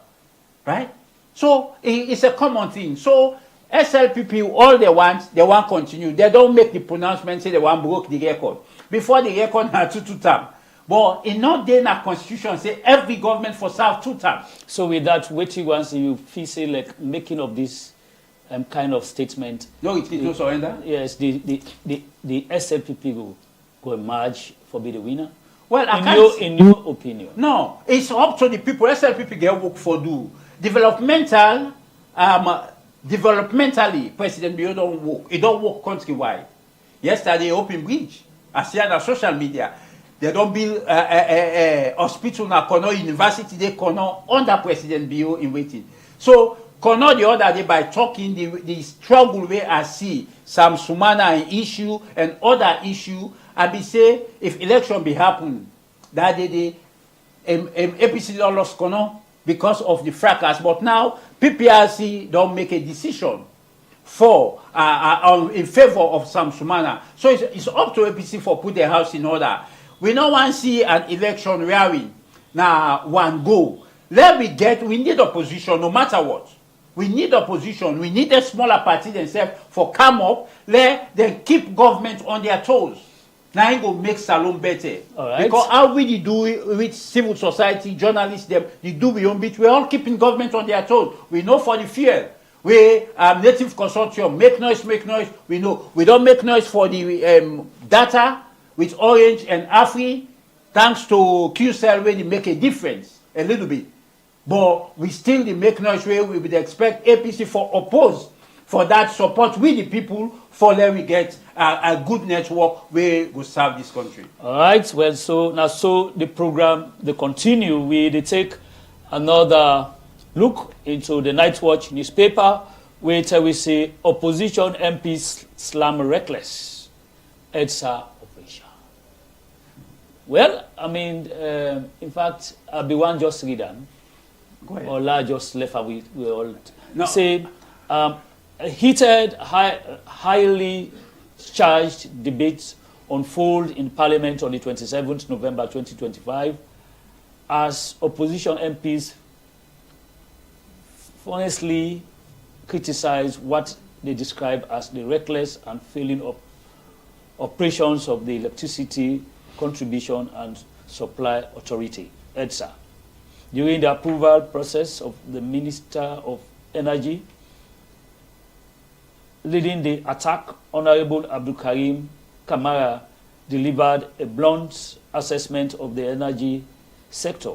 right? So it's a common thing. So SLPP, all they want continue. They don't make the pronouncement say they want broke the record. Before the record had two term. But in not then a constitution say every government for serve 2 terms. So with that, what you want you feel say like making of this kind of statement. No, it is no surrender. Yes, the SLPP go emerge for be the winner. Well, in your opinion. No, it's up to the people. SLPP get work for do. Developmentally, President Bio don't work. It don't work countrywide. Yesterday, Open Bridge. I see on social media. They don't build hospital na Kono University. They Kono under President Bio in waiting. So Kono the other day by talking the struggle where I see some Sumana issue and other issue. I be say if election be happen that day, APC don't lost Kono because of the fracas. But now PPRC don't make a decision for in favor of some Sumana. So it's up to APC for put their house in order. We don't want to see an election where we now one go. We need opposition no matter what. We need opposition. We need a smaller party themselves for come up. Let them keep government on their toes. Now it will make Salon better. All right. Because how we do it with civil society, journalists, them, they do we own bit. We're all keeping government on their toes. We know for the fear. We native consortium, make noise. We know. We don't make noise for the data with Orange and Afri. Thanks to QCell, where they make a difference a little bit. But we still make noise where we would expect APC for oppose for that support with the people for let we get a good network where we serve this country. All right. Well, so now the program they continue. They take another look into the Night Watch newspaper where we say opposition MPs slam reckless EDSA operation. Well, I mean, in fact, I'll be one just read them. Or just left and we all say heated, highly charged debates unfold in Parliament on the 27th November 2025 as opposition MPs honestly criticize what they describe as the reckless and failing operations of the Electricity Contribution and Supply Authority, EDSA. During the approval process of the Minister of Energy, leading the attack, Honorable Abdul Karim Kamara delivered a blunt assessment of the energy sector,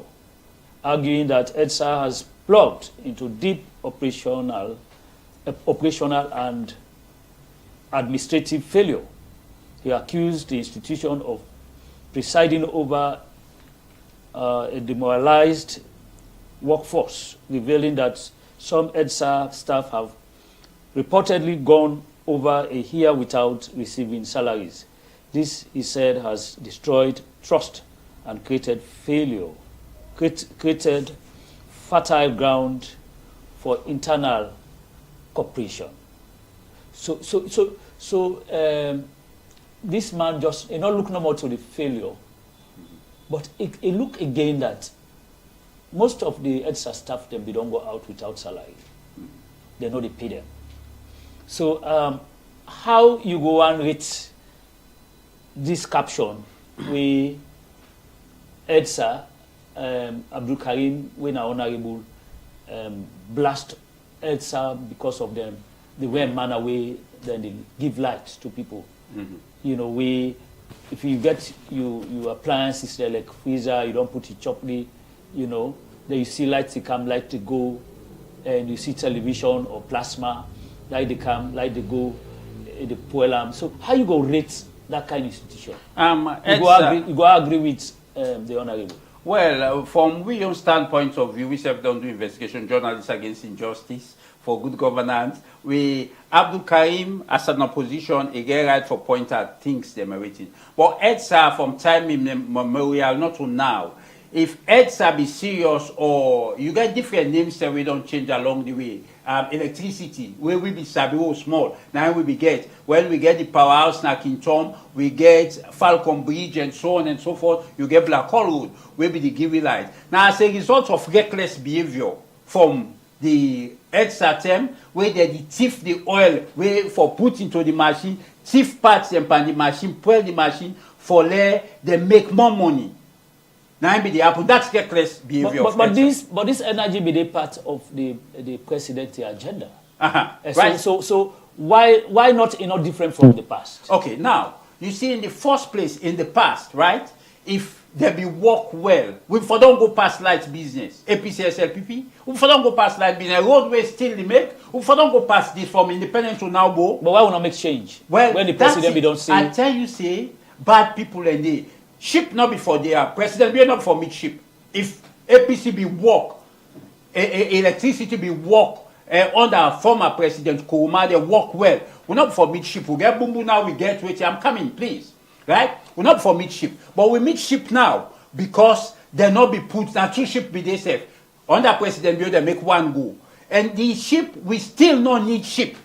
arguing that EDSA has plugged into deep operational and administrative failure. He accused the institution of presiding over a demoralized workforce, revealing that some EDSA staff have reportedly gone over a year without receiving salaries. This, he said, has destroyed trust and created fertile ground for internal cooperation. So this man just not look no more to the failure, but it look again that most of the EDSA staff them they don't go out without salary. They know they pay them. So how you go and read this caption, we EDSA, Abdul Karim, when our honorable blast EDSA because of them, the way man away, then they give light to people. You know, if you get your appliances there like freezer, you don't put it chocolate, you know, then you see lights they come, light they go, and you see television or plasma, light they come, light they go, the poem. So how you go rate that kind of institution? You go agree with the honorable? Well, from we own standpoint of view, we have done the investigation, journalists against injustice, for good governance. We, Abdul Karim, as an opposition, a get right for point at things they're waiting. But EDSA, from time immemorial, not to now, if EDSA be serious or you get different names that we don't change along the way, electricity, where we be Sabio small, now we be get, when we get the powerhouse na Tom, we get Falcon Bridge and so on and so forth, you get Black Hole Road, where be the Giving Light. Now as a result of reckless behavior from the EDSA term, where they thief the oil, where for put into the machine, thief parts and pan the machine, pull the machine, for there, they make more money. Now be the happen. That's reckless behavior. But this energy be the part of the presidential agenda. Right. So why not different from the past? Okay, now you see in the first place in the past, right? If they be work well, we for don't go past light business, APC SLPP, we for don't go past light business, roadway still they make, we for don't go past this from independent to now go. But why would not make change? Well, when the president be don't say. I tell you, say bad people and they. Ship not before they are president, we are not for mid ship. If APC be work, electricity be work under former president Kuruma, they work well. We're not for mid ship. We get boom now, we get waiting. I'm coming, please. Right? We're not for mid ship. But we mid ship now because they not be put, now two ship be they safe. Under president, they make one go. And the ship, we still not need ship.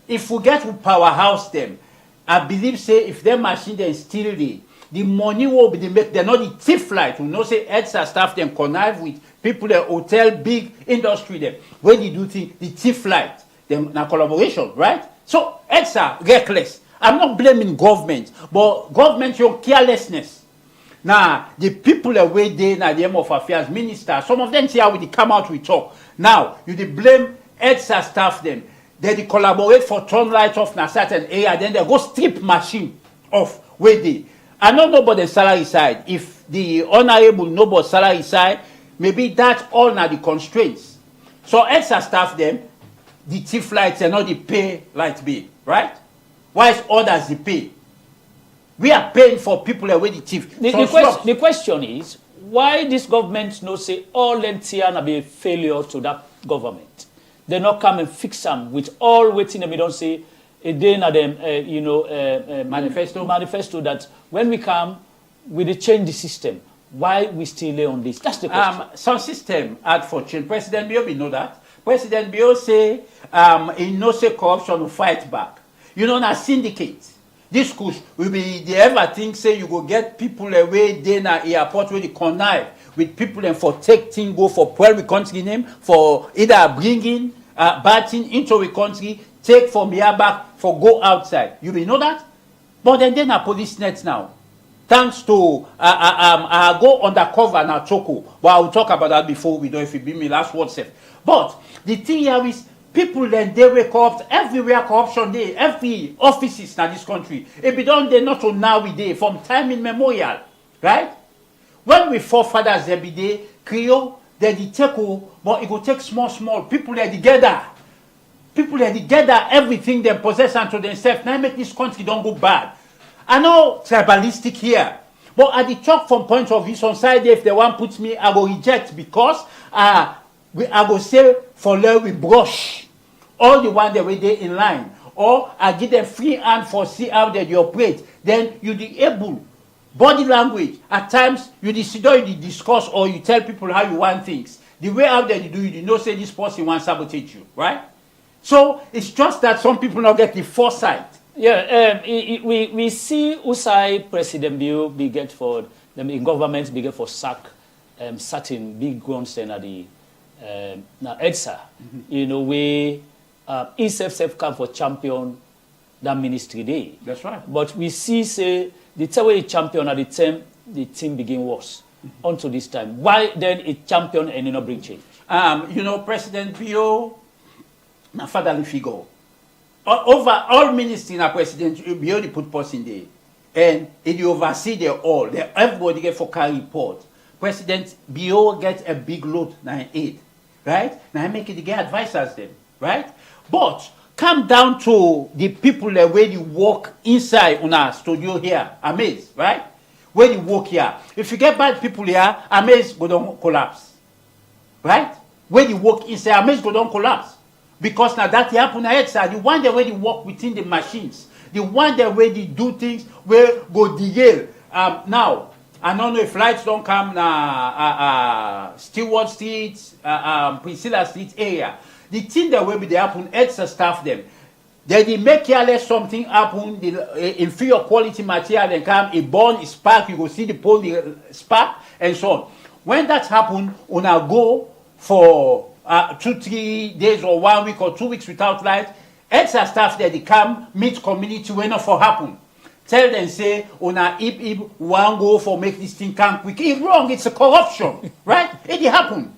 If we get to powerhouse them, I believe say if their machine they still there, the money will be they're not the thief flight. We know say EDSA staff them connive with people at hotel, big industry them. Where they do things, the thief flight, them na collaboration, right? So EDSA reckless. I'm not blaming government, but government your carelessness. Now the people away there na the Home of Affairs minister, some of them see how they come out we talk. Now you they blame EDSA staff them. They collaborate for turn light off na certain area, then they go strip machine off where they. I don't know about the salary side. If the honorable know about salary side, maybe that's all now the constraints. So EDSA staff them, the thief lights and not the pay light bill, right? Whilst others the pay. We are paying for people away the thief. The question is, why this government no say all NTR be a failure to that government? They not come and fix them with all waiting and we don't say a day na them manifesto that when we come we dey change the system. Why we still lay on this? That's the question. Some system had for change. President Bio we know that. President Bio say in no say corruption will fight back. You know na syndicate. This could will be the ever think say you go get people away there na airport where they connive with people and for take thing go for poor we country name for either bringing bad thing into the country. Take from here back for go outside. You may know that? But then are police nets now. Thanks to I go undercover now Choco. But I will talk about that before we do if it be me last word safe. But the thing here is people then they were corrupt everywhere corruption day, every offices in this country. It be done they not to now we day from time immemorial. Right? When we forefathers every day, Creole, they take but it will take small people there together. People that together everything they possess unto themselves. Now make this country don't go bad. I know tribalistic here. But at the talk from point of view, some side if they want put me, I will reject because I will say for let we brush all the one that were there in line. Or I give them free hand for see how they operate. Then you be able body language. At times you sit down, you discuss or you tell people how you want things. The way out there you do you know say this person wants to sabotage you, right? So it's just that some people not get the foresight. Yeah, we see Usai President Bill be get for them in governments be get for sack certain big grounds and the now EDSA. You know we ESF come for champion that ministry day. That's right. But we see, say, the time we champion at the team begin worse until this time. Why then a champion and not bring change? You know, President Bio, na fatherly figure. Over all ministry, na President Bio, they put post in there. And it oversee them all. Everybody get for carry report. President Bio get a big load, 9-8. Right? Now I make it get advisors them. Right? But come down to the people that where you work inside on our studio here, AMAZE, right? Where you work here. If you get bad people here, AMAZE go down collapse. Right? When you work inside, AMAZE go down collapse. Because now that happen outside, the one that where you work within the machines, the one that where they do things where go derail. Now, I don't know if flights don't come Stewart Street, Priscilla Street area. The thing that will be there happen, extra staff them. Then they make careless something happen, the inferior quality material then come, a burn, a spark, you go see the pole, the spark, and so on. When that happen, on a go for 2-3 days or 1 week or 2 weeks without light, extra staff there they come meet community when not for happen. Tell them say, on a if one go for make this thing come quick. It's wrong, it's a corruption, right? It happen.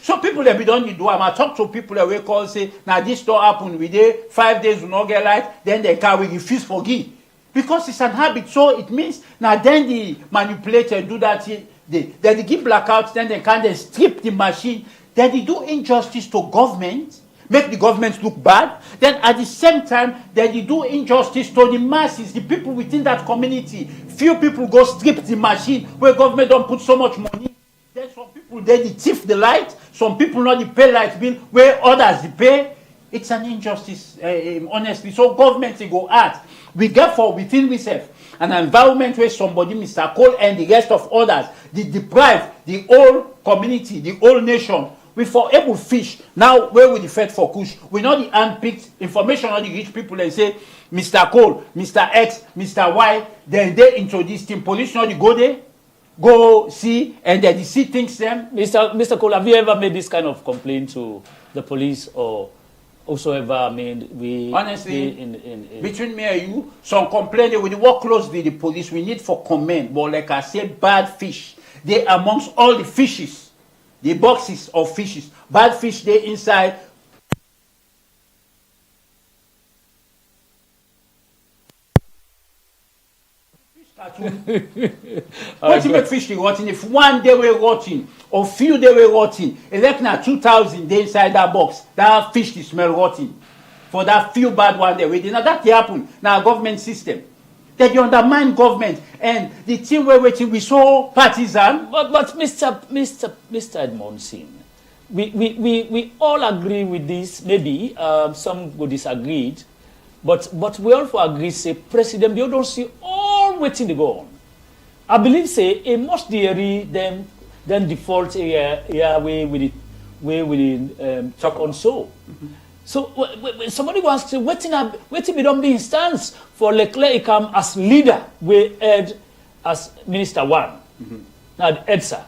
So people that we don't need to do, I talk to people that we call say, now this don't happen, we did 5 days we not get light, then they can we refuse forgive. Because it's an habit, so it means now then the manipulator do that, then they give blackouts, then they can then strip the machine, then they do injustice to government, make the government look bad, then at the same time, then they do injustice to the masses, the people within that community. Few people go strip the machine where government don't put so much money. Then some people they thief the light, some people not the pay light bill where others they pay. It's an injustice, honestly. So government they go out. We get for within ourselves an environment where somebody, Mr. Cole and the rest of others, they deprive the whole community, the whole nation. We for able fish. Now where we the fed for kush? We know the handpicked information on the rich people and say, Mr. Cole, Mr. X, Mr. Y, then they introduce team police not the go there. Go see, and then the see things them. Mr. Cole, have you ever made this kind of complaint to the police or also ever made we honestly in between me and you, some complaint we work closely with the police, we need for comment, but like I said, bad fish. They amongst all the fishes, the boxes of fishes, bad fish they inside. What you make fish they rotting? If one day we're rotting or few day we're rotting, like now 2,000 they inside that box, that fish they smell rotting. For that few bad one day waiting. Now that happen. Now government system. That you undermine government and the team we're waiting we so partisan. But Mr. Edmondson, we all agree with this. Maybe some would disagree. But we also agree, say, President, you don't see all waiting to go on. I believe, say, a much dearie then default area way with it talk on so. So somebody wants to waiting be don't be instance for Leclerc come as leader, we head as Minister One. Now the EDSA,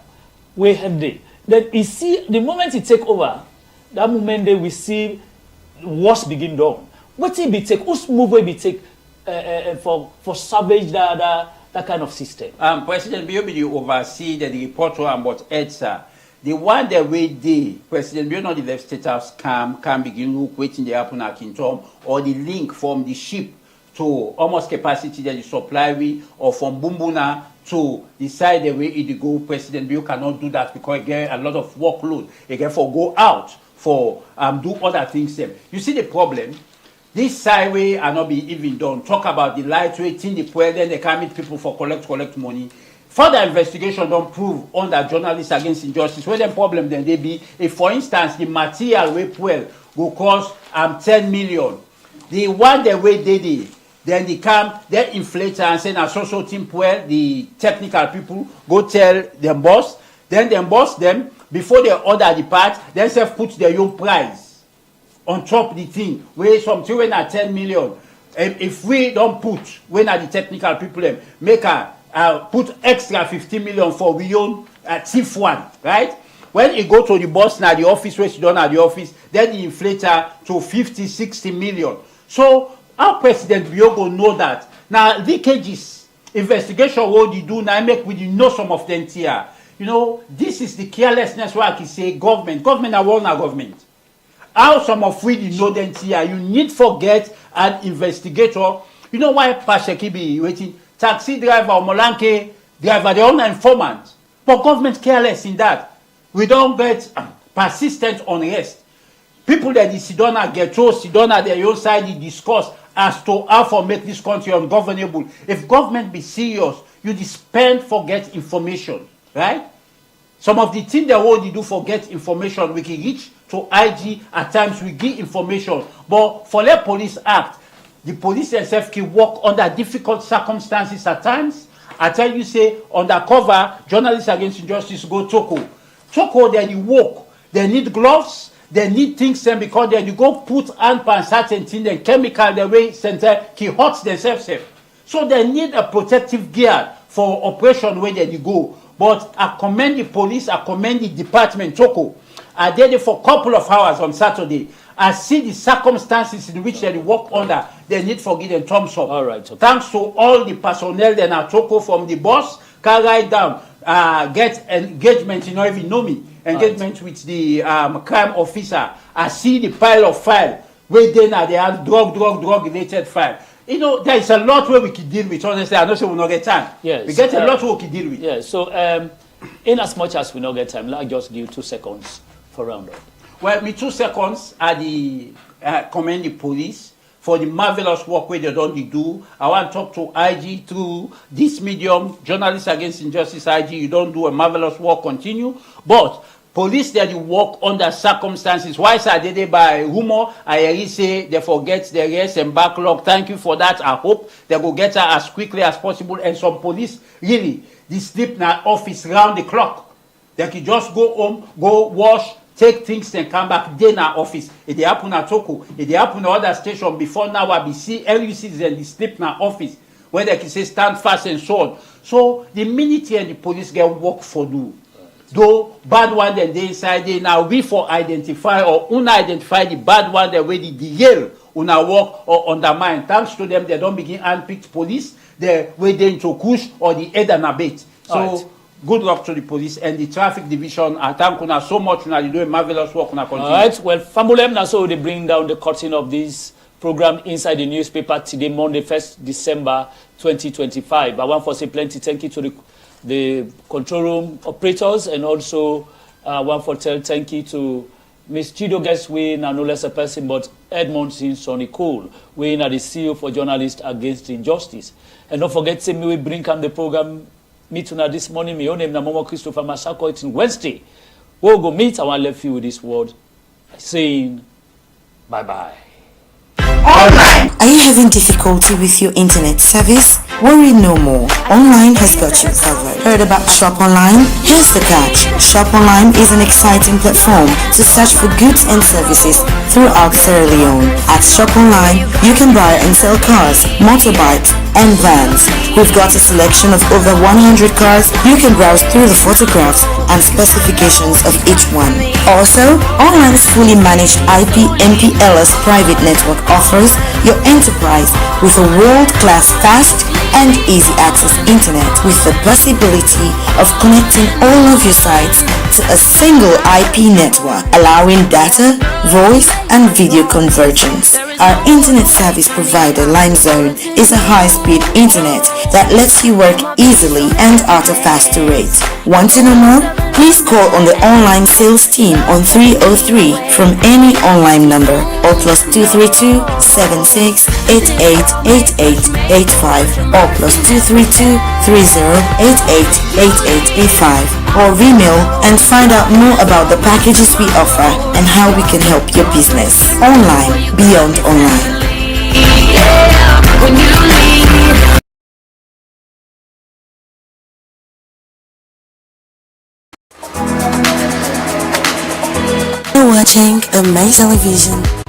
we head there. Then you see the moment he take over, that moment they we see wars begin down. What it be take? Whose move will be take for salvage that kind of system? President Bio be oversee the report about EDSA. The one that we did, President Bio not the left state house can begin look waiting the happen at Kintom or the link from the ship to almost capacity that the supply we or from Bumbuna to decide the way it go. President Bio cannot do that because he get a lot of workload. He get for go out for do other things. You see the problem. This sideway are not be even done. Talk about the lightweight, the president, they can meet people for collect money. Further investigation don't prove under journalists against injustice. Where the problem then they be, if for instance the material we pull go cost 10 million. The one that we did it, then they come, they inflate and say na so team pull, the technical people go tell them boss, then them boss them before they order the part, then self put their own price. On top the thing, where something when at 10 million. If we don't put, when are the technical people make put extra 15 million for we own thief one, right? When you go to the boss now, the office where she done at the office, then the inflator to 50, 60 million. So Our President Biogo know that. Now, leakages, investigation, what they do, now make we know some of them here. You know, this is the carelessness where I can say government are one government. How some of we know them here, you need forget an investigator. You know why Pasheki be waiting? Taxi driver or Molanke driver, they are not informant. But government careless in that. We don't get persistent unrest. People that they sit down and get told, sit down at their own side, they discuss as to how to make this country ungovernable. If government be serious, you spend for get information, right? Some of the things that what they do for get information, we can reach to IG at times, we give information. But for let police act, the police themselves can work under difficult circumstances at times. I tell you, say, undercover, journalists against injustice go Toko. Toko, then you walk. They need gloves. They need things, and because then you go put hand on certain things, then chemical, the way center, he hurts themselves. So they need a protective gear for operation where they go. But I commend the police, I commend the department, Toko. I did it for a couple of hours on Saturday. I see the circumstances in which they work under. They need for give them thumbs up. All right. Okay. Thanks to all the personnel that are Toko from the boss, carry down, get engagement, you know, if you know me, engagement with the crime officer. I see the pile of file where then they have drug related file. You know, there is a lot where we can deal with. Honestly, I don't say we not get time. Yes. We get a lot where we can deal with. Yeah. So, in as much as we not get time, let's just give 2 seconds for roundup. Well, me 2 seconds are the commend the police for the marvelous work where they don't do. I want to talk to IG through this medium, Journalists Against Injustice IG. You don't do a marvelous work, continue. But police that you work under circumstances. Why are they by rumor? I say they forget the rest and backlog. Thank you for that. I hope they will get her as quickly as possible. And some police, really, they sleep in our office round the clock. They can just go home, go wash, take things and come back then our office. If they happen at Toko, if they happen at other station before now, I be see LUCs and they sleep in our office where they can say stand fast and so on. So the military and the police get work for do. Though bad one then they inside they now we for identify or unidentify the bad one that way the yell una work or undermine. Thanks to them they don't begin handpicked police, they way they into kush or the head and abate. So right. Good luck to the police and the traffic division. I thank you so much. You do a marvelous work. All right. Well, Famulem now so they bring down the curtain of this program inside the newspaper today, Monday, 1st December 2025. I want to say plenty thank you to the control room operators and also one for tell thank you to Miss Chido Guestway, now no less a person but Edmondson Sonny Cole, we are the CEO for Journalists Against Injustice. And don't forget, say me we bring on the program. Meet tonight this morning. My own name is Momo Christopher Masako. It's Wednesday. We'll go meet. I want to leave you with this word saying bye-bye. Online. Are you having difficulty with your internet service? Worry no more. Online has got you covered. Heard about Shop Online? Here's the catch. Shop Online is an exciting platform to search for goods and services throughout Sierra Leone. At Shop Online, you can buy and sell cars, motorbikes, and vans. We've got a selection of over 100 cars. You can browse through the photographs and specifications of each one. Also, Online's fully managed IP MPLS private network offers your enterprise with a world-class fast and easy access internet with the possibility of connecting all of your sites to a single IP network, allowing data, voice, and video convergence. Our internet service provider, LimeZone, is a high-speed internet that lets you work easily and at a faster rate. Want to know more? Please call on the online sales team on 303 from any online number or +232 76 88 8885 or +232 30 88 8885 or email and find out more about the packages we offer and how we can help your business. Online, beyond online. You're watching AMAZE Television.